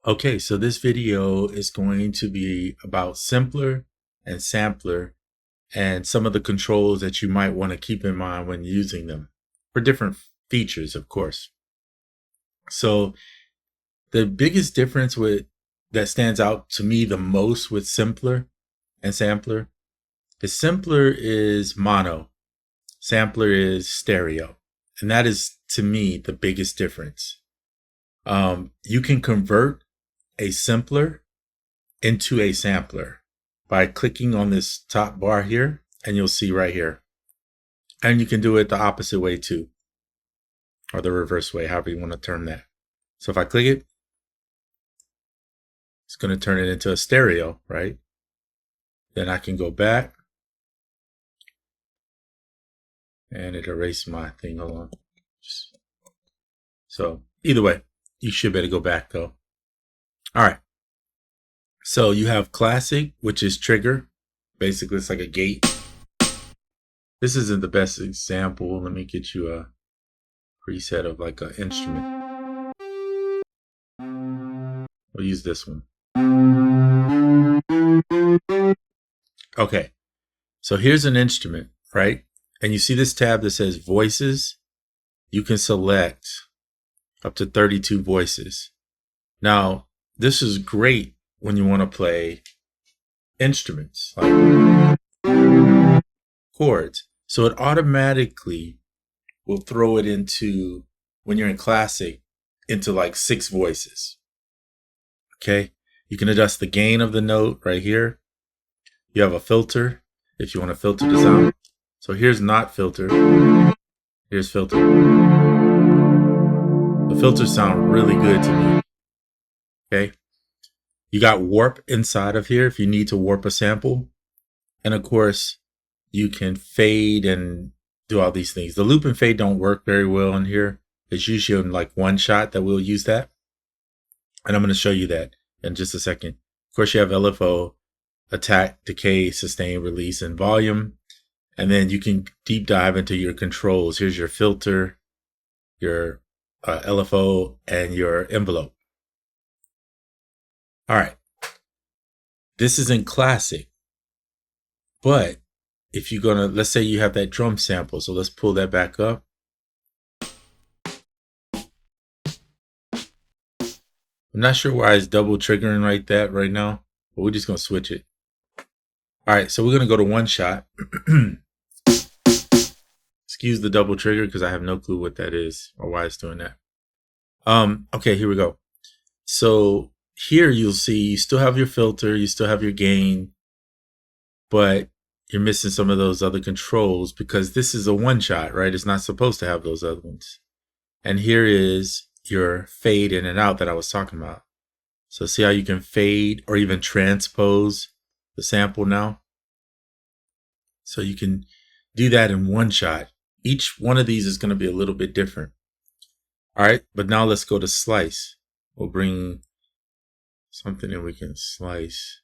Okay, so this video is going to be about simpler and sampler and some of the controls that you might want to keep in mind when using them for different features, of course. So the biggest difference that stands out to me the most with simpler and sampler is simpler is mono, sampler is stereo. And that is, to me, the biggest difference. You can convert a simpler into a sampler by clicking on this top bar here, and you'll see right here. And you can do it the opposite way too, or the reverse way, however you want to term that. So if I click it, it's going to turn it into a stereo, right? Then I can go back and it erased my thing. Hold on. So either way, you should better go back though. All right. So you have classic, which is trigger. Basically, it's like a gate. This isn't the best example. Let me get you a preset of like an instrument. We'll use this one. Okay. So here's an instrument, right? And you see this tab that says voices. You can select up to 32 voices. Now, this is great when you want to play instruments like chords. So it automatically will throw it into, when you're in classic, into like 6 voices. Okay. You can adjust the gain of the note right here. You have a filter if you want to filter the sound. So here's not filter. Here's filter. The filters sound really good to me. Okay. You got warp inside of here if you need to warp a sample. And of course, you can fade and do all these things. The loop and fade don't work very well in here. It's usually in like one shot that we'll use that. And I'm going to show you that in just a second. Of course, you have LFO, attack, decay, sustain, release, and volume. And then you can deep dive into your controls. Here's your filter, your LFO, and your envelope. All right. This is in classic. But if you're going to, let's say you have that drum sample. So let's pull that back up. I'm not sure why it's double triggering right now, but we're just going to switch it. All right. So we're going to go to one shot. Excuse the double trigger because I have no clue what that is or why it's doing that. Okay, here we go. So here you'll see you still have your filter, you still have your gain, but you're missing some of those other controls because this is a one shot, right? It's not supposed to have those other ones. And here is your fade in and out that I was talking about. So see how you can fade or even transpose the sample now? So you can do that in one shot. Each one of these is going to be a little bit different. All right, but now let's go to slice. We'll bring something that we can slice.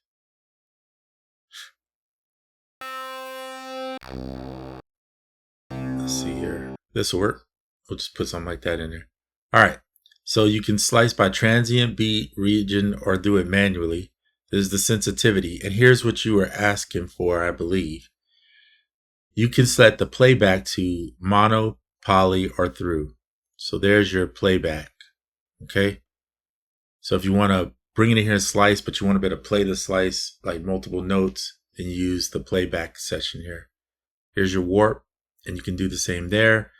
Let's see here. This will work. We'll just put something like that in there. All right, so you can slice by transient, beat, region, or do it manually. This is the sensitivity. And here's what you were asking for, I believe. You can set the playback to mono, poly, or through. So there's your playback. Okay. So if you want to bring it in here and slice, but you want to be able to play the slice like multiple notes, then you use the playback section here. Here's your warp, and you can do the same there.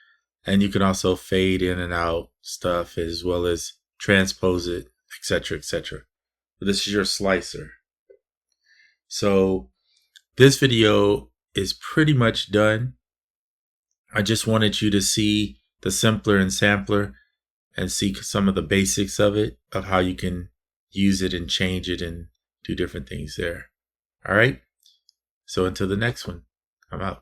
And you can also fade in and out stuff as well as transpose it, etc., etc. But this is your slicer. So this video is pretty much done. I just wanted you to see the simpler and sampler and see some of the basics of it, of how you can use it and change it and do different things there. All right. So until the next one, I'm out.